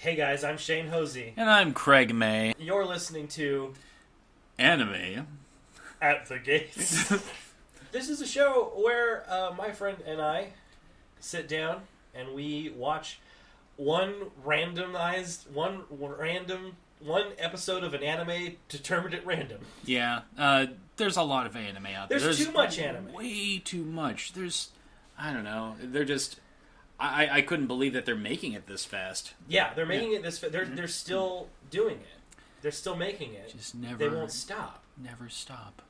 Hey guys, I'm Shane Hosey. And I'm Craig May. You're listening to Anime At the Gates. This is a show where my friend and I sit down and we watch one episode of an anime determined at random. Yeah, there's a lot of anime out there. There's too much anime. Way too much. I don't know. They're just... I couldn't believe that they're making it this fast. Yeah, they're making it this fast. They're still doing it. They're still making it. Just never... They won't stop. Never stop.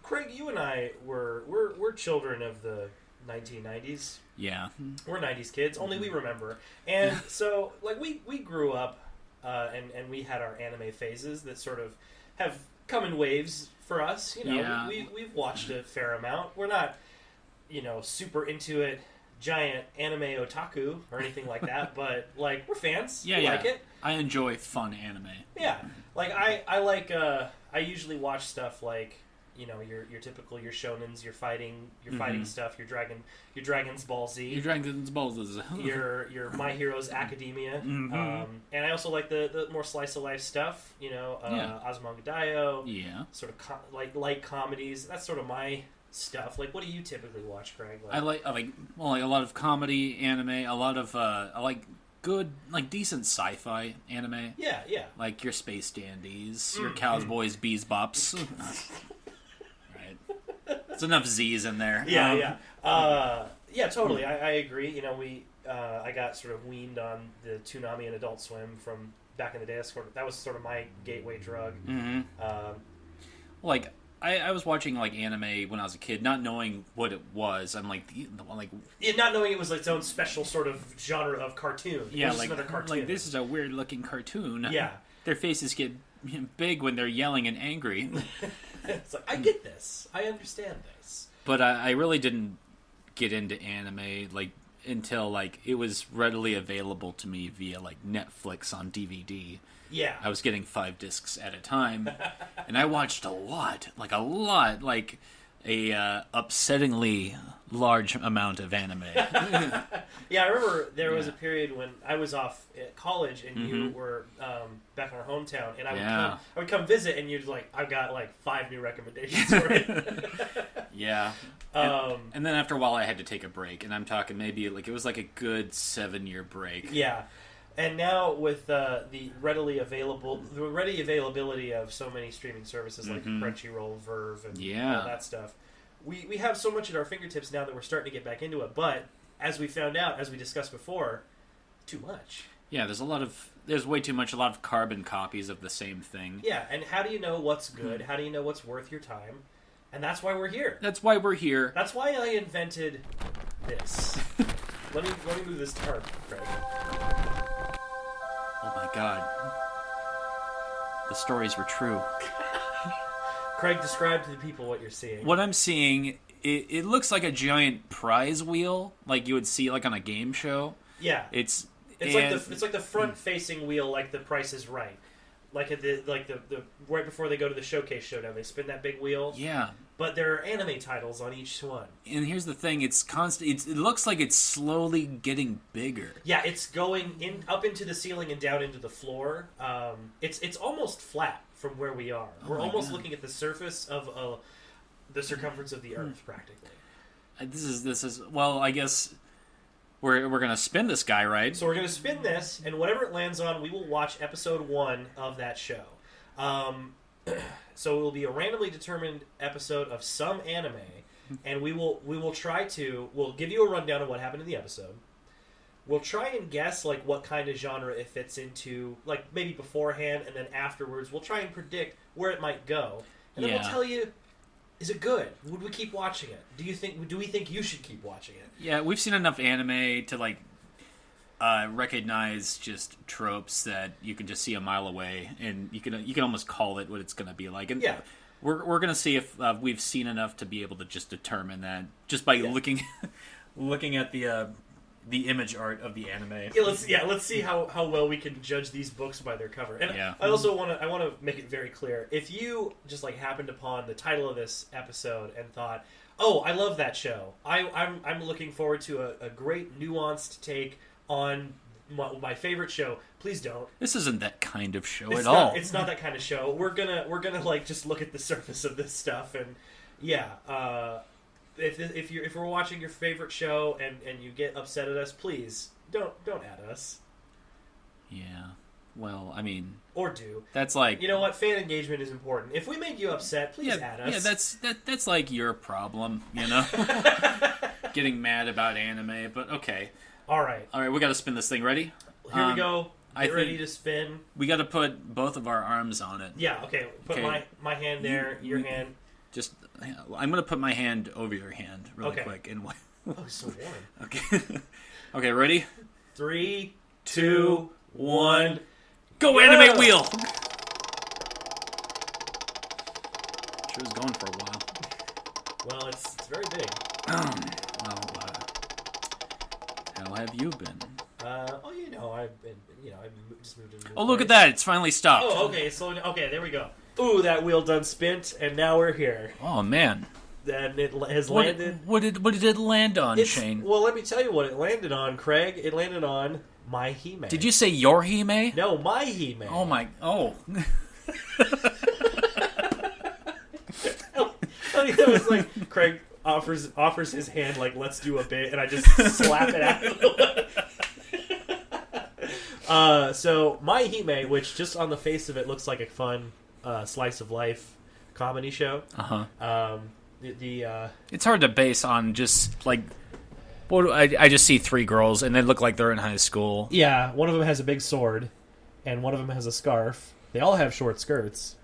Craig, you and I we're children of the 1990s. Yeah. We're 90s kids, only we remember. And so, like, we grew up, and we had our anime phases that sort of have come in waves for us. You know, Yeah. we've watched a fair amount. We're not, super into it, giant anime otaku or anything like that, but, like, we're fans. Yeah, we yeah. like it. I enjoy fun anime. Yeah. Like, I like, I usually watch stuff like, your typical, your shonens, your fighting stuff, your Dragon's Ball Z. Your Dragon's Balls. your My Heroes Academia. And I also like the more slice of life stuff, Azumanga Yeah. sort of light comedies. That's sort of my stuff. Like, what do you typically watch, Craig? I like a lot of comedy anime, a lot of I like good, like, decent sci-fi anime. Yeah, yeah. Like your Space Dandies, your Cowboys, Bees, Bops. There's enough Z's in there. Yeah, yeah, totally. I agree. I got sort of weaned on the Toonami and Adult Swim from back in the day. That was sort of my gateway drug. Like, I was watching, like, anime when I was a kid, not knowing what it was. I'm like, not knowing it was its own special sort of genre of cartoon. Yeah, like another cartoon. Like, this is a weird looking cartoon. Yeah, their faces get big when they're yelling and angry. It's like, I get this. I understand this. But I really didn't get into anime, like, until, like, it was readily available to me via, like, Netflix on DVD. Yeah. I was getting 5 discs at a time, and I watched a lot, like a upsettingly large amount of anime. Yeah, I remember there was a period when I was off at college and you were back in our hometown, and I would come visit, and you'd like, I've got like 5 new recommendations for you. Yeah. And then after a while I had to take a break, and I'm talking maybe like it was like a good 7-year break. Yeah. And now with the ready availability of so many streaming services like Crunchyroll, Verve, and all that stuff, we have so much at our fingertips now that we're starting to get back into it. But as we found out, as we discussed before, too much. Yeah, there's way too much, a lot of carbon copies of the same thing. Yeah, and how do you know what's good? How do you know what's worth your time? And that's why we're here. That's why we're here. That's why I invented this. Let me move this tarp, Craig. Oh my god. The stories were true. Craig, describe to the people what you're seeing. What I'm seeing, it looks like a giant prize wheel, like you would see like on a game show. Yeah. It's like the front-facing wheel, like The Price is Right. Like at the right before they go to the showcase showdown, they spin that big wheel. Yeah. But there are anime titles on each one. And here's the thing: it's constant. It looks like it's slowly getting bigger. Yeah, it's going up into the ceiling and down into the floor. It's almost flat from where we are. We're almost looking at the surface of the circumference of the Earth, practically. This is well, I guess. We're gonna spin this guy, right? So we're gonna spin this, and whatever it lands on, we will watch episode 1 of that show. So it will be a randomly determined episode of some anime, and we'll give you a rundown of what happened in the episode. We'll try and guess like what kind of genre it fits into, like maybe beforehand, and then afterwards we'll try and predict where it might go, and then we'll tell you. Is it good? Would we keep watching it? Do we think you should keep watching it? Yeah, we've seen enough anime to like recognize just tropes that you can just see a mile away, and you can almost call it what it's going to be like. And we're going to see if we've seen enough to be able to just determine that just by looking at the image art of the anime. Let's see how well we can judge these books by their cover. And I also want to make it very clear. If you just like happened upon the title of this episode and thought, "Oh, I love that show. I'm looking forward to a great nuanced take on my favorite show. Please don't. This isn't that kind of show at all. It's not that kind of show. We're gonna like just look at the surface of this stuff, and if we're watching your favorite show and you get upset at us, please don't add us. Yeah. Well, I mean, or do. That's like, you know what? Fan engagement is important. If we make you upset, please add us. Yeah, that's like your problem, you know. Getting mad about anime, but okay. All right, we got to spin this thing. Ready? Here we go. Get ready to spin. We got to put both of our arms on it. Yeah. Okay. Put my hand there. Your hand. Just, I'm gonna put my hand over your hand really quick. And oh, it's so warm. Okay. Okay. Ready? 3, 2, 1. Go, Animate Wheel! She was going for a while. Well, it's very big. How have you been? I've just moved into. Oh, look at that! It's finally stopped. Oh, okay. So, there we go. Ooh, that wheel done spint, and now we're here. Oh man! Then it has landed. What did it land on, Shane? Well, let me tell you what it landed on, Craig. It landed on My-HiME. Did you say your Hime? No, My-HiME. Oh my! Oh. It was like Craig offers his hand like, let's do a bit, and I just slap it out. So My-HiME, which just on the face of it looks like a fun slice of life comedy show. It's hard to base on just like. Well, I just see 3 girls, and they look like they're in high school. Yeah, one of them has a big sword, and one of them has a scarf. They all have short skirts.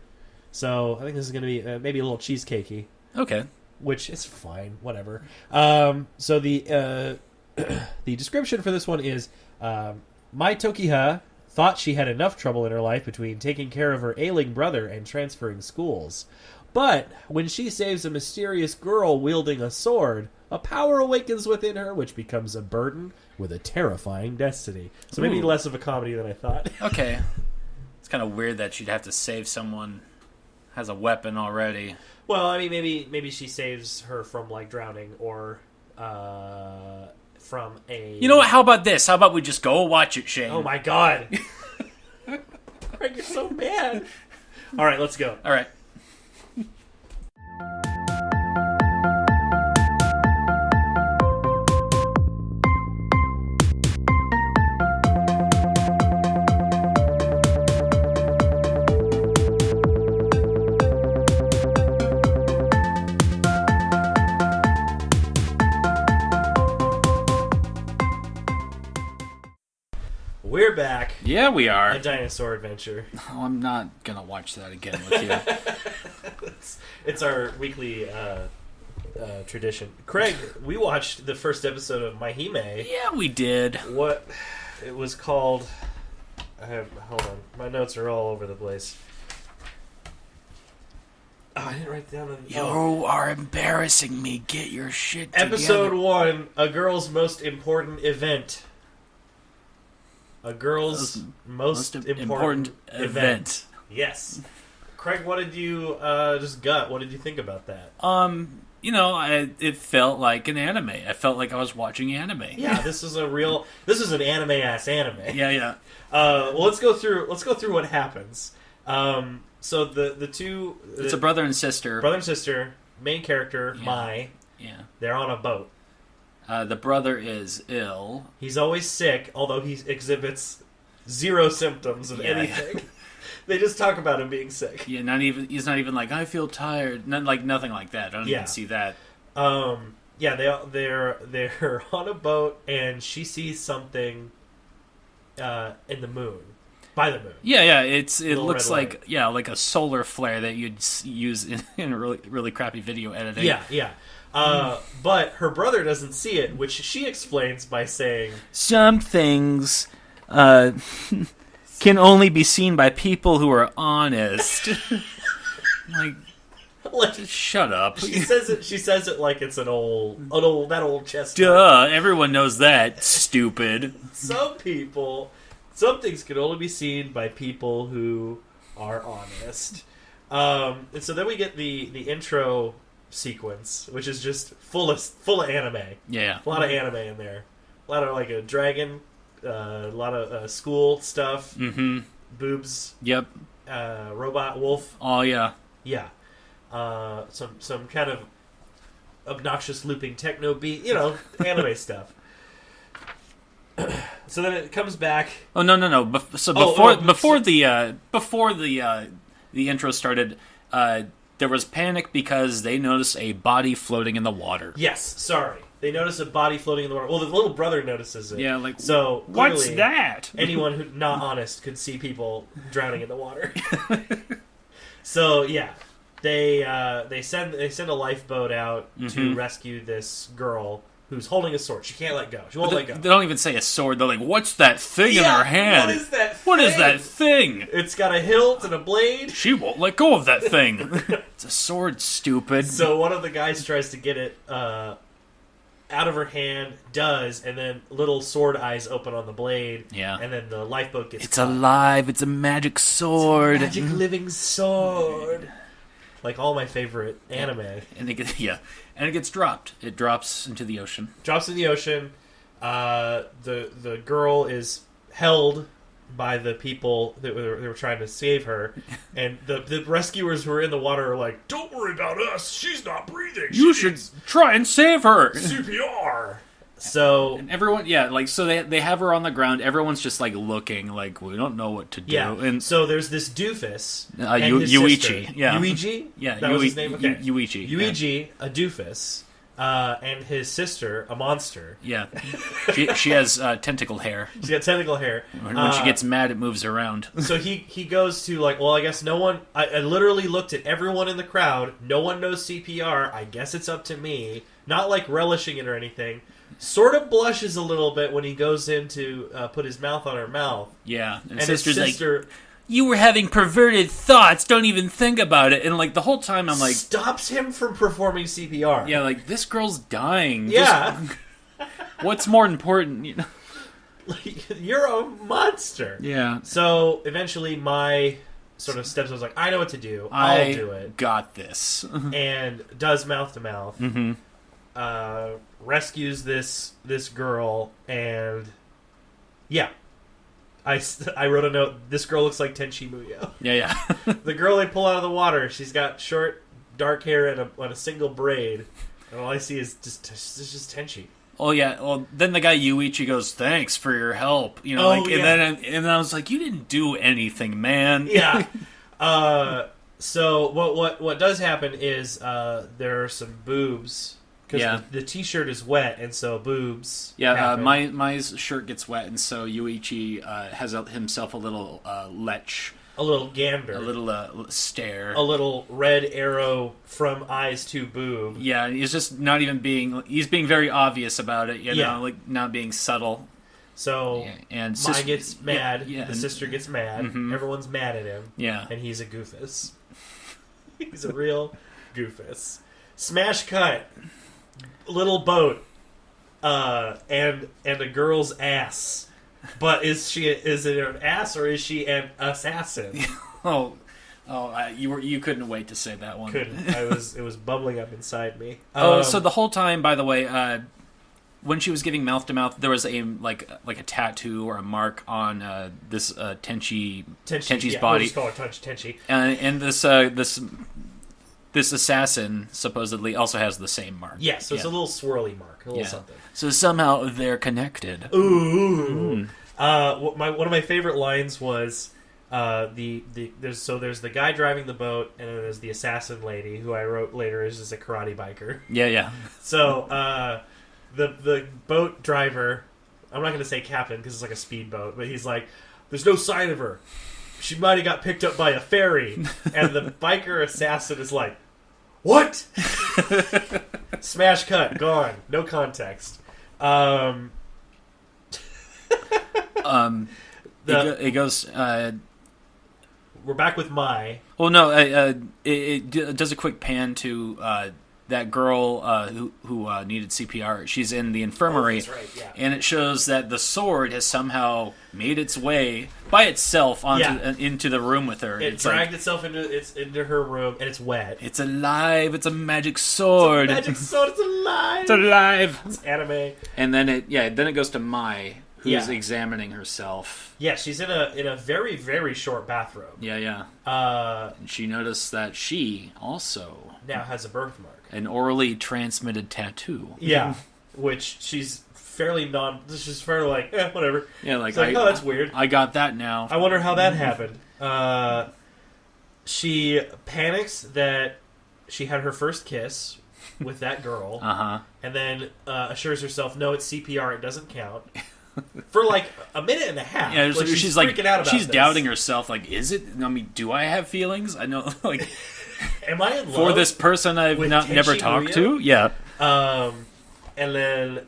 So I think this is going to be maybe a little cheesecakey. Okay. Which is fine, whatever. So the the description for this one is, Mai Tokiha thought she had enough trouble in her life between taking care of her ailing brother and transferring schools. But when she saves a mysterious girl wielding a sword, a power awakens within her, which becomes a burden with a terrifying destiny. So maybe less of a comedy than I thought. Okay. It's kind of weird that she'd have to save someone has a weapon already. Well, I mean, maybe she saves her from, like, drowning or from a... You know what? How about this? How about we just go watch it, Shane? Oh, my God. Craig, you're so mad. All right, let's go. All right. We're back. Yeah, we are. A dinosaur adventure. Oh, I'm not gonna watch that again with you. It's our weekly tradition. Craig, we watched the first episode of My-HiME. Yeah, we did. What it was called? Hold on, my notes are all over the place. Oh, I didn't write it down. You are embarrassing me. Get your shit together. Episode 1: A Girl's Most Important Event. A girl's most important event. Yes. Craig, what did you just gut? What did you think about that? It felt like an anime. I felt like I was watching anime. Yeah, this is an anime ass anime. Yeah. Well, let's go through what happens. So the two, it's a brother and sister. Main character, Mai. Yeah. They're on a boat. The brother is ill. He's always sick, although he exhibits zero symptoms of anything. They just talk about him being sick. Yeah, he's not even like, I feel tired. Nothing like that. I don't even see that. They're on a boat, and she sees something in the moon. By the moon. Yeah. It looks like like a solar flare that you'd use in a really, really crappy video editing. Yeah. But her brother doesn't see it, which she explains by saying, some things can only be seen by people who are honest. like, just shut up. She says it like it's an old chestnut. Duh, everyone knows that, stupid. Some things can only be seen by people who are honest. And so then we get the intro sequence, which is just full of anime. Yeah. A lot of anime in there. A lot of like a dragon a lot of school stuff. Mm-hmm. Boobs. Yep. Robot wolf. Oh yeah. Yeah. Some kind of obnoxious looping techno beat. You know, anime stuff. So then it comes back. Oh no. Before the intro started, there was panic because they noticed a body floating in the water. Yes, sorry. They notice a body floating in the water. Well, the little brother notices it. Yeah, like, so what's that? Anyone who's not honest could see people drowning in the water. So yeah, they send a lifeboat out to rescue this girl who's holding a sword. She can't let go. She won't let go. They don't even say a sword. They're like, "What's that thing in her hand? What is that thing? What is that thing? It's got a hilt and a blade. She won't let go of that thing. It's a sword, stupid." So one of the guys tries to get it out of her hand, does, and then little sword eyes open on the blade. Yeah. And then the lifeboat gets It's caught. alive. It's a magic sword. It's a magic living sword. Like all my favorite anime. And it gets dropped. It drops into the ocean. Drops in the ocean. The girl is held by the people that were trying to save her, and the rescuers who are in the water are like, "Don't worry about us. She's not breathing. You should try and save her." CPR. So and everyone, so they have her on the ground. Everyone's just like looking, like we don't know what to do. Yeah. And so there's this doofus, and his Yuichi. sister. Yeah. Yuichi. Yeah. That was his name. Okay. Yuichi. Yuichi, a doofus, and his sister, a monster. Yeah. She has tentacle hair. She's got tentacle hair. When she gets mad, it moves around. So he goes to like, well, I guess no one. I literally looked at everyone in the crowd. No one knows CPR. I guess it's up to me. Not like relishing it or anything. Sort of blushes a little bit when he goes in to put his mouth on her mouth. Yeah, and his sister, like, "You were having perverted thoughts. Don't even think about it." And like the whole time, I'm like, stops him from performing CPR. Yeah, like this girl's dying. Yeah. What's more important? You know? Like, you're a monster. Yeah. So eventually, my sort of steps. I was like, I know what to do. I'll do it. Got this. And does mouth to mouth. Mm-hmm. Rescues this girl, and yeah, I wrote a note. This girl looks like Tenchi Muyo. Yeah. The girl they pull out of the water. She's got short, dark hair and a single braid, and all I see is just Tenchi. Oh yeah. Well, then the guy Yuichi goes, "Thanks for your help." You know, and then I was like, "You didn't do anything, man." Yeah. So what does happen is there are some boobs. Because the T-shirt is wet, and so boobs. Yeah, my shirt gets wet, and so Yuichi has himself a little lech. A little gander. A little stare. A little red arrow from eyes to boob. Yeah, he's just not even being... He's being very obvious about it, you know, like not being subtle. So, and Mai gets mad, the sister gets mad, everyone's mad at him, and he's a goofus. He's a real goofus. Smash cut. Little boat, and a girl's ass. But is it an ass or is she an assassin? You couldn't wait to say that one. Couldn't. It was bubbling up inside me. So the whole time, by the way, when she was giving mouth to mouth, there was a like a tattoo or a mark on this Tenchi's body. We'll just call her Tenchi. And this assassin supposedly also has the same mark. Yeah, so it's a little swirly mark, a little something. So somehow they're connected. Ooh. One of my favorite lines was there's the guy driving the boat, and then there's the assassin lady, who I wrote later is just a karate biker. Yeah. So the boat driver, I'm not going to say captain because it's like a speedboat, but he's like, there's no sign of her. She might have got picked up by a ferry. And the biker assassin is like, what? Smash cut, gone. No context. It goes... we're back with Mai. Well, no, it does a quick pan to that girl who needed CPR. She's in the infirmary, that's right, yeah. And it shows that the sword has somehow made its way by itself into the room with her. It dragged itself into her room, and it's wet. It's alive. It's a magic sword. It's a magic sword. It's alive. It's alive. It's anime. And then it goes to Mai, who's examining herself. Yeah, she's in a very, very short bathrobe. Yeah. And she noticed that she also now has a birthmark. An orally transmitted tattoo. Yeah, which she's fairly she's fairly like, whatever. Yeah, like, oh, that's weird. I got that now. I wonder how that happened. She panics that she had her first kiss with that girl. And then assures herself, no, it's CPR, it doesn't count. For like a minute and a half. Yeah, like, she's freaking out about she's this. doubting herself. Like, is it? I mean, do I have feelings? I know, like, am I in love for this person I've never talked to? Yeah. And then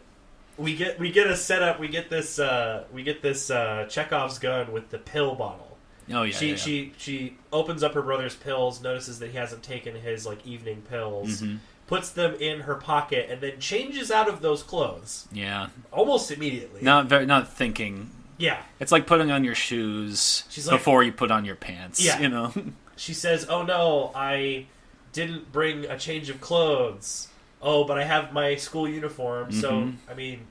we get a setup. We get this Chekhov's gun with the pill bottle. Oh yeah. She opens up her brother's pills, notices that he hasn't taken his like evening pills. Puts them in her pocket, and then changes out of those clothes. Yeah. Almost immediately. Not thinking. Yeah. It's like putting on your shoes before you put on your pants. Yeah. You know? She says, oh no, I didn't bring a change of clothes. Oh, but I have my school uniform, so, I mean,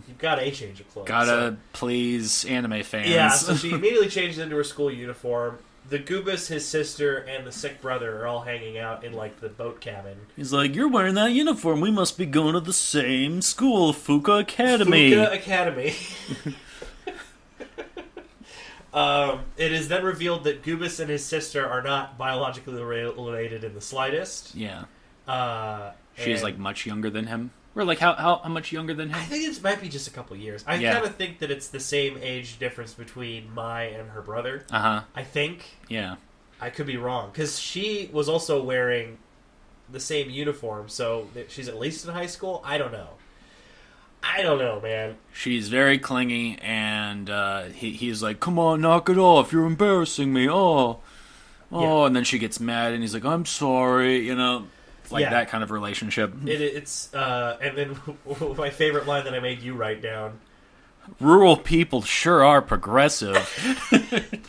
you've got a change of clothes. Gotta please anime fans. Yeah, so she immediately changes into her school uniform. The Goobus, his sister, and the sick brother are all hanging out in, like, the boat cabin. He's like, you're wearing that uniform. We must be going to the same school, Fuka Academy. Fuka Academy. It is then revealed that Goobus and his sister are not biologically related in the slightest. Yeah. She's, like, much younger than him. Or, like, how much younger than him? I think it might be just a couple years. I kind of think that it's the same age difference between Mai and her brother. I think. Yeah. I could be wrong. Because she was also wearing the same uniform, so she's at least in high school? I don't know, man. She's very clingy, and he's like, come on, knock it off. You're embarrassing me. Oh, yeah. And then she gets mad, and he's like, I'm sorry, you know. Like that kind of relationship. It's and then my favorite line that I made you write down. Rural people sure are progressive.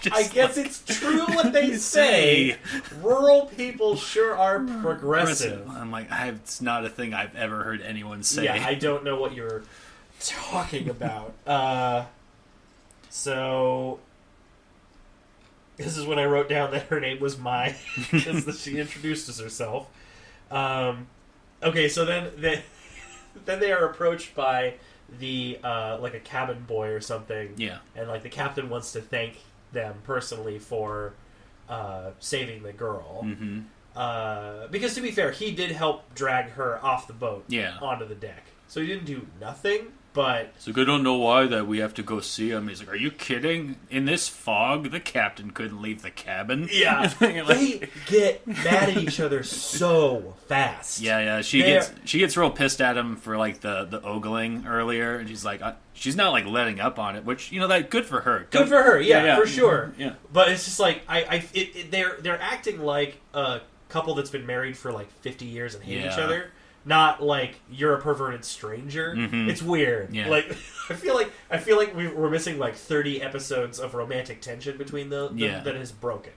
I guess it's true what they say. Rural people sure are progressive. I'm like, it's not a thing I've ever heard anyone say. Yeah, I don't know what you're talking about. So this is when I wrote down that her name was Mai because she introduces herself. Okay, so then they are approached by the like a cabin boy or something. Yeah. And like the captain wants to thank them personally for saving the girl. Because to be fair, he did help drag her off the boat onto the deck. So he didn't do nothing, but... It's like, I don't know why that we have to go see him. He's like, are you kidding? In this fog, the captain couldn't leave the cabin. Yeah. They get mad at each other so fast. Yeah. She gets real pissed at him for, like, the ogling earlier. And she's like, she's not, like, letting up on it. Which, you know, that good for her. Good for her, yeah, for sure. Yeah. But it's just like, they're acting like a couple that's been married for, like, 50 years and hate each other. Not like you're a perverted stranger. It's weird. Yeah. Like I feel like we're missing like 30 episodes of romantic tension between them that is broken.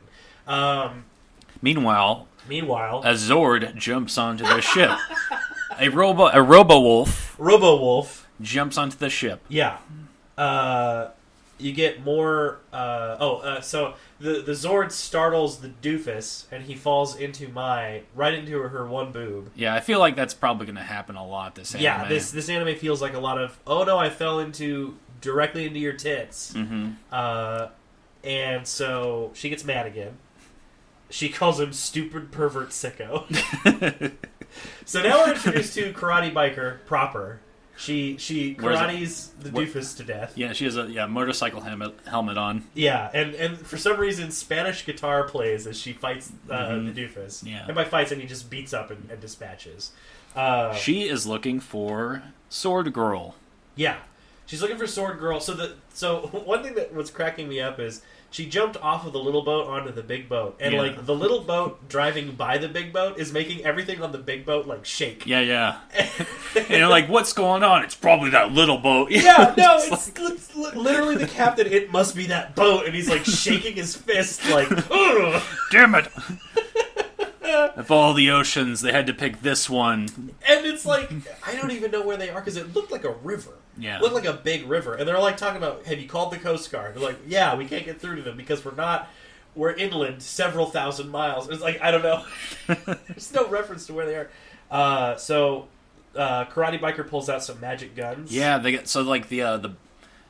Meanwhile, a Zord jumps onto the ship. a Robo-Wolf jumps onto the ship. Yeah. You get more... so the Zord startles the doofus, and he falls into right into her one boob. Yeah, I feel like that's probably going to happen a lot this anime. Yeah, this anime feels like a lot of, oh no, I fell directly into your tits. And so she gets mad again. She calls him stupid pervert sicko. So now we're introduced to Karate Biker proper. She karates the doofus to death. Yeah, she has a motorcycle helmet on. Yeah, and for some reason Spanish guitar plays as she fights the doofus. Yeah. And by fights, and he just beats up and dispatches. She is looking for Sword Girl. Yeah, she's looking for Sword Girl. So one thing that was cracking me up is she jumped off of the little boat onto the big boat, and like the little boat driving by the big boat is making everything on the big boat like shake. Yeah. And you're like, what's going on? It's probably that little boat. Yeah, no, it's literally the captain. It must be that boat, and he's like shaking his fist like, ugh. Damn it. Of all the oceans, they had to pick this one. And it's like, I don't even know where they are, because it looked like a river. Yeah. It looked like a big river. And they're like talking about, have you called the Coast Guard? They're like, yeah, we can't get through to them because we're inland several thousand miles. It's like, I don't know. There's no reference to where they are. So Karate Biker pulls out some magic guns. Yeah, they get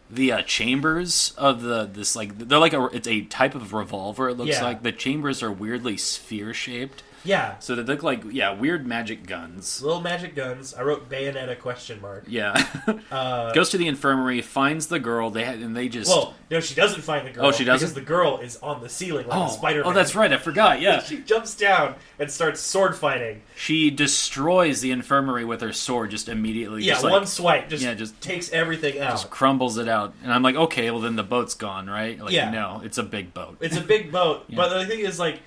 the chambers of this like they're like it's a type of revolver. It looks like the chambers are weirdly sphere shaped. Yeah. So they look like weird magic guns. Little magic guns. I wrote Bayonetta ? Yeah. Goes to the infirmary, finds the girl. They just. Well, no, she doesn't find the girl. Oh, she doesn't? Because the girl is on the ceiling like a Spider-Man. Oh, that's right. I forgot. Yeah. She jumps down and starts sword fighting. She destroys the infirmary with her sword just immediately. Yeah, just one swipe just takes everything out. Just crumbles it out. And I'm like, okay, well then the boat's gone, right? Like, no, it's a big boat. It's a big boat. But the thing is, like,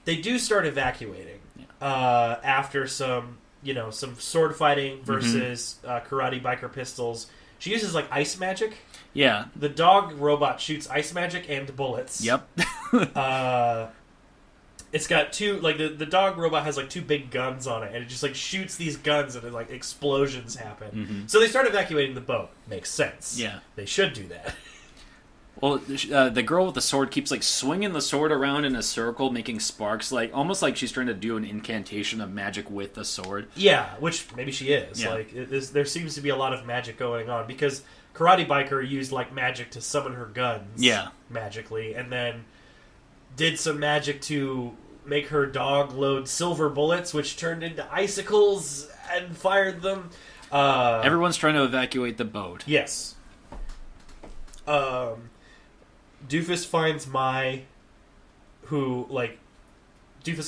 they do start evacuating after some sword fighting versus Karate Biker pistols. She uses, like, ice magic. Yeah. The dog robot shoots ice magic and bullets. Yep. It's got two, like, the dog robot has, like, two big guns on it, and it just, like, shoots these guns, and, like, explosions happen. Mm-hmm. So they start evacuating the boat. Makes sense. Yeah. They should do that. Well, the girl with the sword keeps, like, swinging the sword around in a circle, making sparks, like, almost like she's trying to do an incantation of magic with the sword. Yeah, which maybe she is. Yeah. Like, there seems to be a lot of magic going on, because Karate Biker used, like, magic to summon her guns. Yeah. Magically, and then did some magic to make her dog load silver bullets, which turned into icicles and fired them. Everyone's trying to evacuate the boat. Yes. Doofus finds Doofus,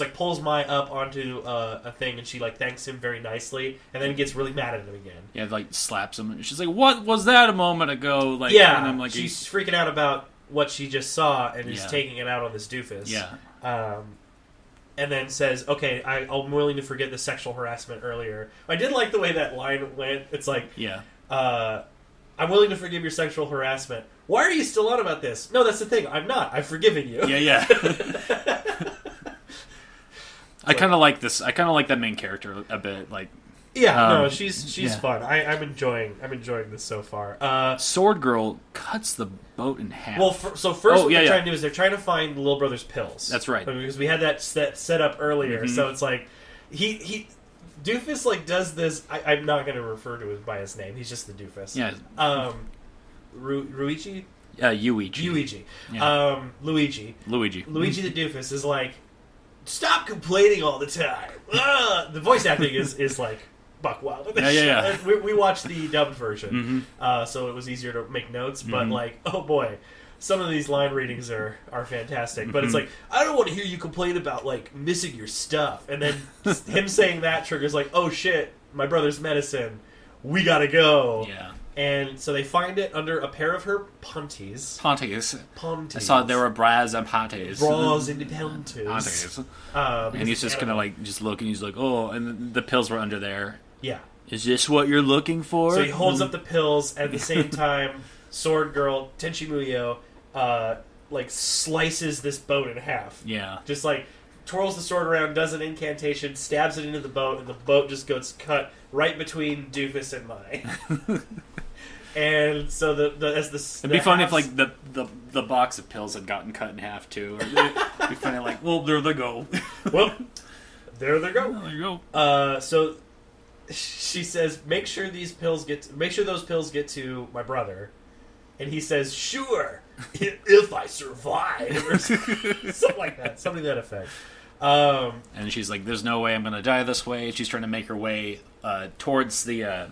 like, pulls Mai up onto a thing, and she, like, thanks him very nicely, and then gets really mad at him again. Yeah, like, slaps him, and she's like, what was that a moment ago? Like, yeah, and I'm like, she's freaking out about what she just saw, and is taking it out on this Doofus. Yeah. And then says, okay, I'm willing to forget the sexual harassment earlier. I did like the way that line went. It's like, I'm willing to forgive your sexual harassment. Why are you still on about this? No, that's the thing. I'm not. I've forgiven you. Yeah. I kind of like this. I kind of like that main character a bit. Like, no, she's fun. I'm enjoying this so far. Sword Girl cuts the boat in half. Well, what they're trying to do is they're trying to find the little brother's pills. That's right. Because we had that set up earlier. Mm-hmm. So it's like he Doofus, like, does this. I'm not going to refer to him by his name. He's just the Doofus. Yeah. Ruichi? Yuichi. Yeah. Luigi the Doofus is like, stop complaining all the time. The voice acting is like buck wild. Yeah. We watched the dubbed version, so it was easier to make notes. But like, oh boy, some of these line readings are fantastic. But it's like, I don't want to hear you complain about, like, missing your stuff, and then him saying that triggers, like, oh shit, my brother's medicine, we gotta go. Yeah. And so they find it under a pair of her panties. Panties. I saw there were bras and panties. Bras and panties. And he's just kind of like, just looking, he's like, oh, and the pills were under there. Yeah. Is this what you're looking for? So he holds up the pills, at the same time, Sword Girl, Tenchi Muyo, like, slices this boat in half. Yeah. Just, like, twirls the sword around, does an incantation, stabs it into the boat, and the boat just gets cut right between Doofus and Mai. And so it'd be funny if, like, the box of pills had gotten cut in half too. Or it'd be funny, like, well, there they go. Well, there they go. There you go. So she says, make sure those pills get to my brother, and he says, sure, if I survive, or something like that, something to that effect. And she's like, there's no way I'm going to die this way. She's trying to make her way towards the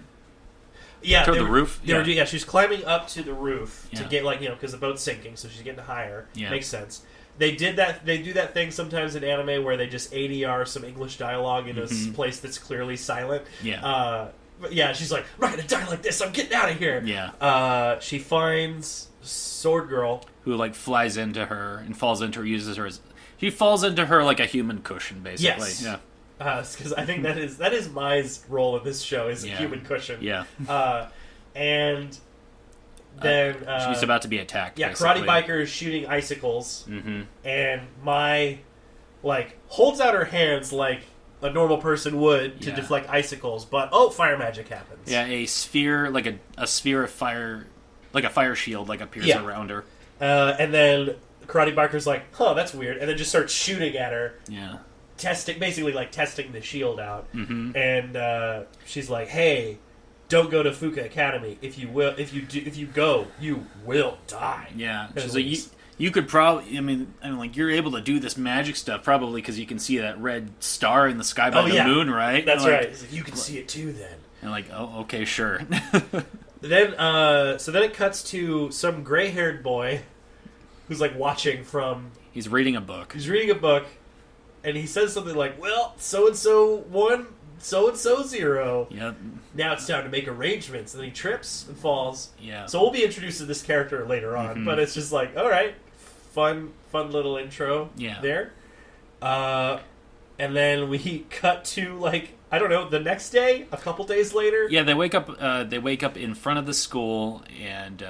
the roof. She's climbing up to the roof to get, like, because the boat's sinking, so she's getting higher. Yeah. Makes sense. They do that thing sometimes in anime where they just ADR some English dialogue in a place that's clearly silent. Yeah. But yeah, she's like, I'm not going to die like this. I'm getting out of here. Yeah. She finds Sword Girl, who, like, flies into her and falls into her, uses her as... He falls into her like a human cushion, basically. Yes. Yeah. Because I think that is Mai's role in this show, is a human cushion. Yeah. And then... she's about to be attacked, yeah, basically. Karate Biker is shooting icicles, and Mai like holds out her hands like a normal person would to deflect icicles, but fire magic happens. Yeah, a sphere, like a sphere of fire, like a fire shield, like appears around her. And then Karate Barker's like, "Huh, that's weird," and then just starts shooting at her. Yeah, testing the shield out, mm-hmm. and she's like, "Hey, don't go to Fuka Academy. If you go, you will die." Yeah, she's like, you could probably. I mean, like you're able to do this magic stuff probably because you can see that red star in the sky by the moon, right? That's like, right. Like, you can see it too, then. And like, oh, okay, sure. Then, so then it cuts to some gray-haired boy who's like watching from. He's reading a book. He's reading a book, and he says something like, "Well, so and so 1, so and so 0. Yep. Now it's time to make arrangements." And then he trips and falls. Yeah. So we'll be introduced to this character later on, mm-hmm. but it's just like, all right, fun little intro there. And then we cut to like, I don't know, the next day, a couple days later. Yeah, they wake up. They wake up in front of the school, and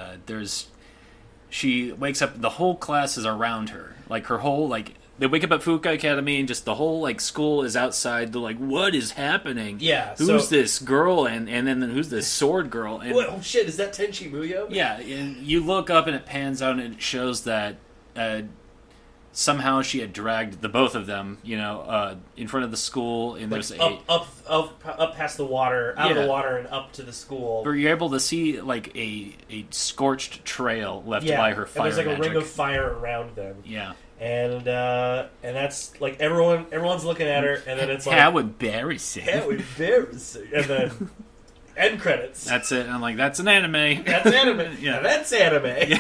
she wakes up. The whole class is around her. Like her whole like. They wake up at Fuka Academy, and just the whole like school is outside. They're like, "What is happening? Yeah, who's this girl? And then who's this sword girl? And, oh shit, is that Tenchi Muyo? Yeah, and you look up, and it pans out, and it shows that somehow she had dragged the both of them, in front of the school, and like there's up past the water, out of the water, and up to the school. Where you're able to see like a scorched trail left by her fire. And there's like magic. a ring of fire around them. Yeah. And that's like everyone's looking at her, and then it's like, how embarrassing! How embarrassing! And then end credits. That's it. I'm like, that's an anime. That's anime. Yeah, that's anime.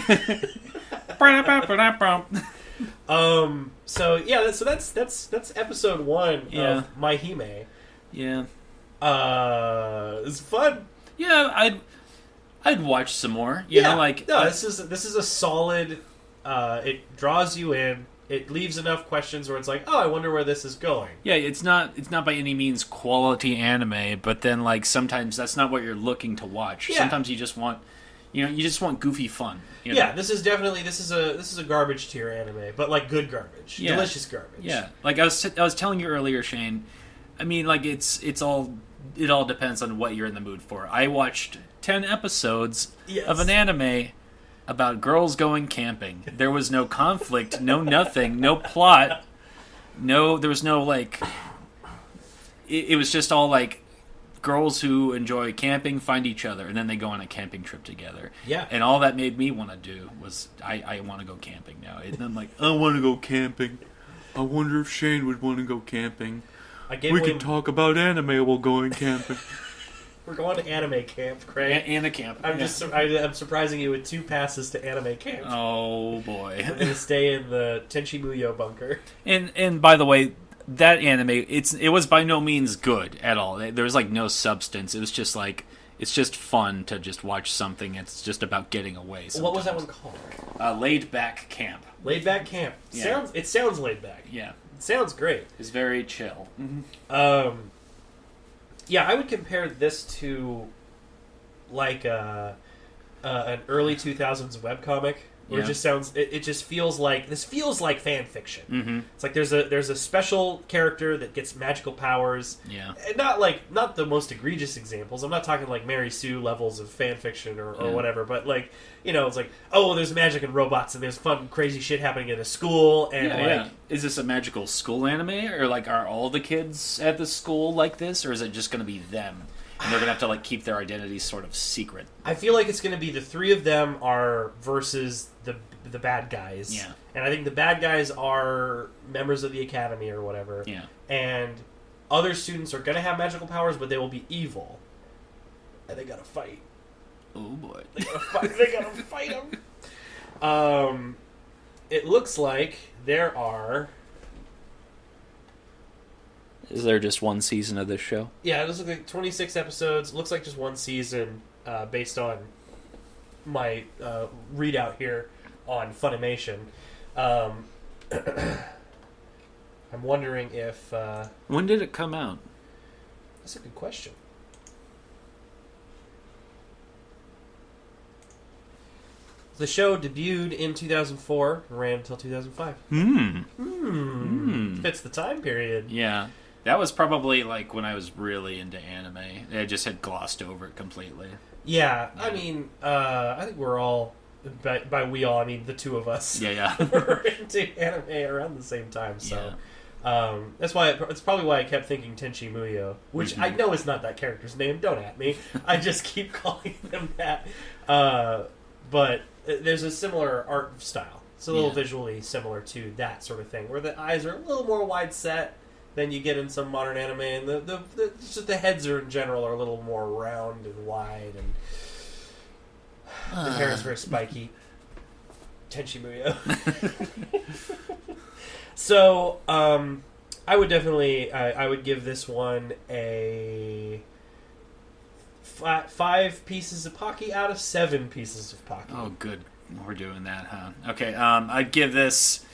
So yeah, that's episode 1 of My-HiME. Yeah. It's fun. Yeah, I'd watch some more. This is a solid. It draws you in. It leaves enough questions where it's like, oh, I wonder where this is going. Yeah, it's not by any means quality anime, but then like sometimes that's not what you're looking to watch. Yeah. Sometimes you just want goofy fun. Yeah, this is a garbage tier anime, but like good garbage, delicious garbage. Yeah, like I was telling you earlier, Shane. I mean, like it all depends on what you're in the mood for. I watched 10 episodes of an anime about girls going camping. There was no conflict, no nothing, no plot. There was no like. It was just all like girls who enjoy camping find each other, and then they go on a camping trip together. Yeah. And all that made me want to do was I want to go camping now. And I'm like, I want to go camping. I wonder if Shane would want to go camping. We can talk about anime while going camping. We're going to anime camp, Craig. And a camp. I'm surprising you with 2 passes to anime camp. Oh boy! We're gonna stay in the Tenchi Muyo bunker. And by the way, that anime it was by no means good at all. There was like no substance. It was just like it's just fun to just watch something. It's just about getting away. Sometimes. What was that one called? Laid Back Camp. Laid Back Camp. Yeah. It sounds laid back. Yeah. It sounds great. It's very chill. Mm-hmm. Yeah, I would compare this to like an early 2000s webcomic where it just sounds it just feels like fan fiction. Mm-hmm. It's like there's a special character that gets magical powers. Yeah. And not the most egregious examples. I'm not talking like Mary Sue levels of fan fiction or whatever, but like, it's like, oh, there's magic and robots and there's fun crazy shit happening in a school and Is this a magical school anime, or like are all the kids at the school like this, or is it just going to be them? And they're going to have to like keep their identities sort of secret. I feel like it's going to be the 3 of them are versus the bad guys. Yeah. And I think the bad guys are members of the academy or whatever. Yeah. And other students are going to have magical powers, but they will be evil. And they got to fight. Oh boy. They got to fight them. It looks like there are... Is there just one season of this show? Yeah, it looks like 26 episodes. Looks like just one season, based on my readout here on Funimation. I'm wondering if... when did it come out? That's a good question. The show debuted in 2004 and ran until 2005. fits the time period. Yeah. That was probably like when I was really into anime. I just had glossed over it completely. Yeah. I mean, I think we're all, by we all, I mean the two of us. Yeah. We're into anime around the same time, so. Yeah. That's why it's probably why I kept thinking Tenchi Muyo, which I know is not that character's name. Don't at me. I just keep calling them that. But there's a similar art style. It's a little visually similar to that sort of thing, where the eyes are a little more wide set than you get in some modern anime, and the heads are in general are a little more round and wide, and the hair is very spiky. Tenchi Muyo. So, I would definitely, I would give this one a 5 pieces of Pocky out of 7 pieces of Pocky. Oh, good. We're doing that, huh? Okay, I'd give this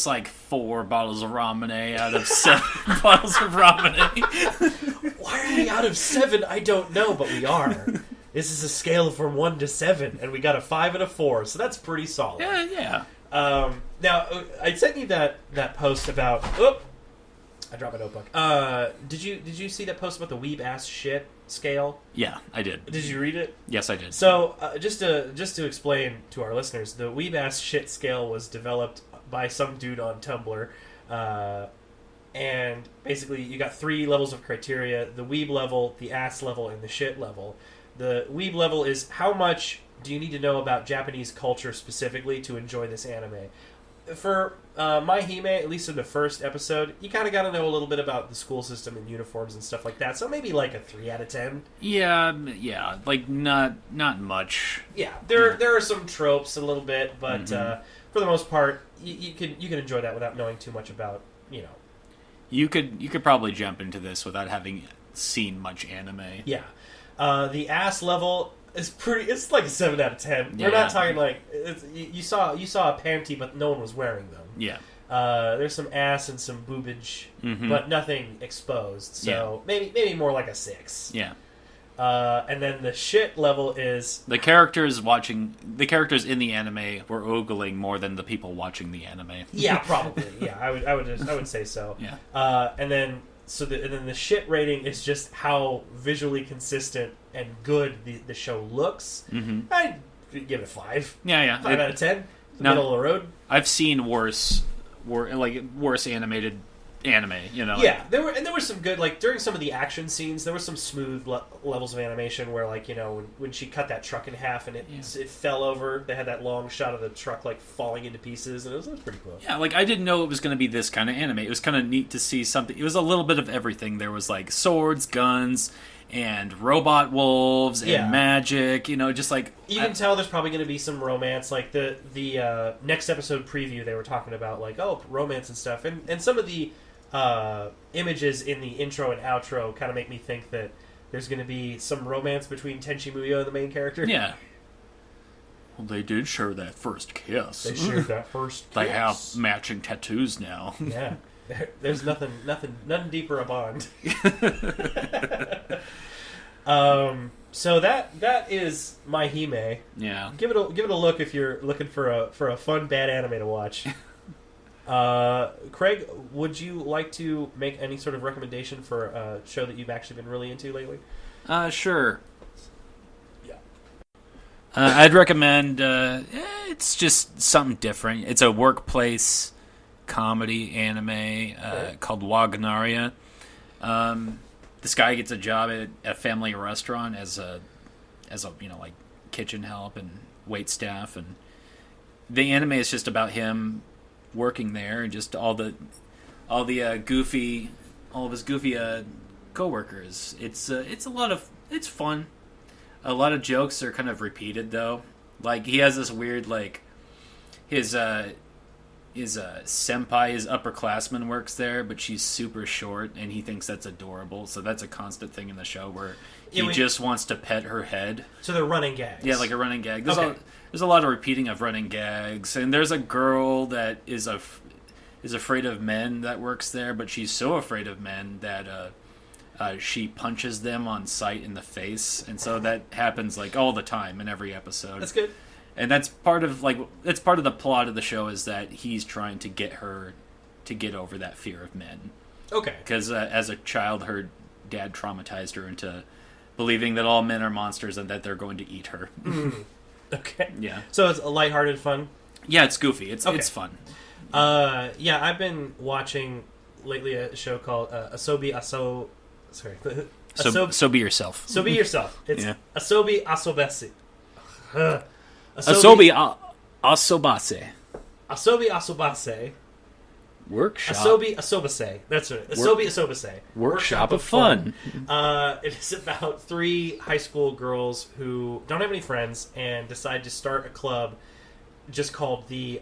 like 4 bottles of ramen out of 7 bottles of ramen. Why are we out of 7? I don't know, but we are. This is a scale from 1 to 7, and we got a 5 and a 4, so that's pretty solid. Yeah. Now, I sent you that post about... Oh! I dropped my notebook. Did you see that post about the weeb ass shit scale? Yeah, I did. Did you read it? Yes, I did. So, just to explain to our listeners, the weeb ass shit scale was developed by some dude on Tumblr, and basically you got 3 levels of criteria: the weeb level, the ass level, and the shit level. The weeb level is how much do you need to know about Japanese culture specifically to enjoy this anime. For My-HiME, at least in the first episode, you kind of got to know a little bit about the school system and uniforms and stuff like that. So maybe like a 3 out of 10. Yeah, like not much. Yeah, there are some tropes a little bit, but for the most part, you can enjoy that without knowing too much about, You could probably jump into this without having seen much anime. Yeah, the ass level is pretty. It's like a 7 out of 10. Yeah. We're not talking like you saw a panty, but no one was wearing them. Yeah. There's some ass and some boobage, but nothing exposed. So maybe more like a 6. Yeah. And then the shit level is the characters in the anime were ogling more than the people watching the anime. Yeah, probably. Yeah, I would say so. Yeah. And then the shit rating is just how visually consistent and good the show looks. I'd give it a 5. Yeah. 5 out of 10. Middle of the road. I've seen worse animated anime. Yeah, there were some good, like during some of the action scenes, there were some smooth levels of animation where, like, when she cut that truck in half and it fell over, they had that long shot of the truck like falling into pieces, and it was pretty cool. Yeah, like I didn't know it was going to be this kind of anime. It was kind of neat to see something. It was a little bit of everything. There was like swords, guns, and robot wolves and magic. Just like you can tell there's probably going to be some romance. Like the next episode preview, they were talking about like romance and stuff, and some of the images in the intro and outro kind of make me think that there's going to be some romance between Tenchi Muyo and the main character. Yeah. Well, they did share that first kiss. They shared that first kiss. They have matching tattoos now. Yeah. There's nothing deeper a bond. So that is My-HiME. Yeah. Give it a look if you're looking for a fun bad anime to watch. Craig, would you like to make any sort of recommendation for a show that you've actually been really into lately? Sure. Yeah. I'd recommend, it's just something different. It's a workplace comedy anime called Wagnaria. This guy gets a job at a family restaurant as a like kitchen help and wait staff, and the anime is just about him working there and just all of his goofy coworkers. It's fun. A lot of jokes are kind of repeated though. Like he has this weird like his senpai, his upperclassman works there, but she's super short and he thinks that's adorable. So that's a constant thing in the show where he just wants to pet her head. So they're running gags. Yeah, like a running gag. There's a lot of repeating of running gags, and there's a girl that is afraid of men that works there, but she's so afraid of men that she punches them on sight in the face, and so that happens like all the time in every episode. That's good. And that's part of the plot of the show, is that he's trying to get her to get over that fear of men. Okay. Because as a child, her dad traumatized her into believing that all men are monsters and that they're going to eat her. Okay. Yeah. So it's a lighthearted fun? Yeah, it's goofy. It's fun. Yeah, I've been watching lately a show called Asobi Aso... Sorry. So be yourself. So be yourself. It's Asobi Asobase. Asobi Asobase. Asobi Asobase. Workshop. Asobi Asobase. That's right. Asobi Asobase. Workshop of fun. It is about 3 high school girls who don't have any friends and decide to start a club just called the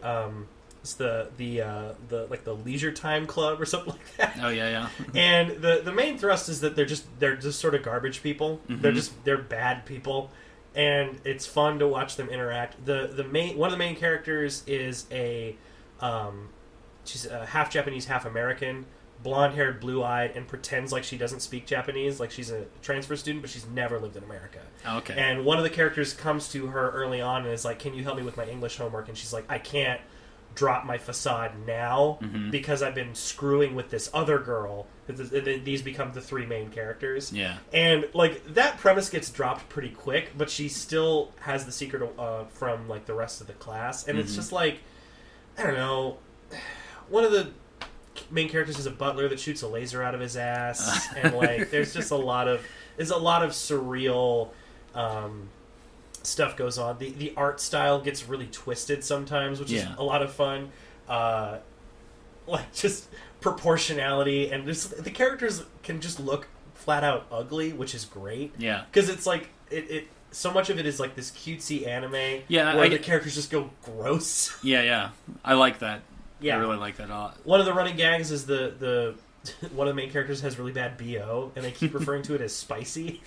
leisure time club or something like that. Oh yeah. And the main thrust is that they're just sort of garbage people. Mm-hmm. They're bad people, and it's fun to watch them interact. One of the main characters is she's half Japanese, half American, blonde-haired, blue-eyed, and pretends like she doesn't speak Japanese, like she's a transfer student, but she's never lived in America. Okay. And one of the characters comes to her early on and is like, "Can you help me with my English homework?" And she's like, "I can't drop my facade now because I've been screwing with this other girl." These become the 3 main characters. Yeah. And like that premise gets dropped pretty quick, but she still has the secret from like the rest of the class, and it's just like, I don't know, one of the main characters is a butler that shoots a laser out of his ass, and like there's a lot of surreal stuff goes on. The art style gets really twisted sometimes, which is a lot of fun. Like just proportionality, and just the characters can just look flat out ugly, which is great. Yeah, because it's like it so much of it is like this cutesy anime. Yeah, where the characters just go gross. Yeah, I like that. Yeah, I really like that a lot. One of the running gags is the one of the main characters has really bad BO, and they keep referring to it as spicy.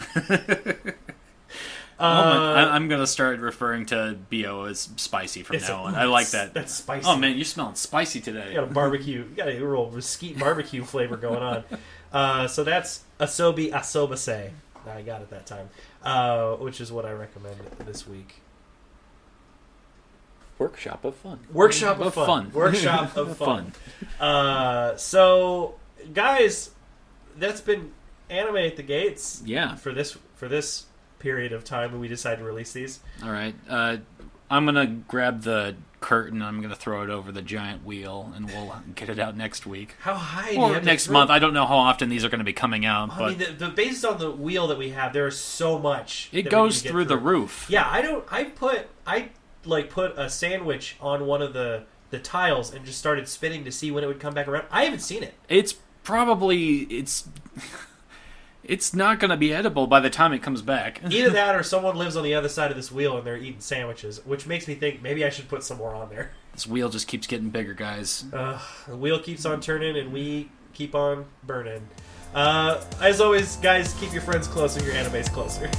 I'm going to start referring to BO as spicy from now on. I like that. That's spicy. Oh, man, you're smelling spicy today. You got a barbecue. You got a real mesquite barbecue flavor going on. So that's Asobi Asobase. I got it that time. Which is what I recommend this week. Workshop of fun. Workshop of fun. Workshop of fun. So, guys, that's been Anime at the Gates. Yeah. For this period of time when we decide to release these. All right. I'm going to grab the curtain. I'm going to throw it over the giant wheel, and we'll get it out next week. How high? Or next month. I don't know how often these are going to be coming out. I mean, based on the wheel that we have, there is so much. It goes through the roof. Yeah, I put a sandwich on one of the tiles and just started spinning to see when it would come back around. I haven't seen it. It's not going to be edible by the time it comes back. Either that or someone lives on the other side of this wheel and they're eating sandwiches, which makes me think maybe I should put some more on there. This wheel just keeps getting bigger, guys. The wheel keeps on turning and we keep on burning. As always, guys, keep your friends close and your animes closer.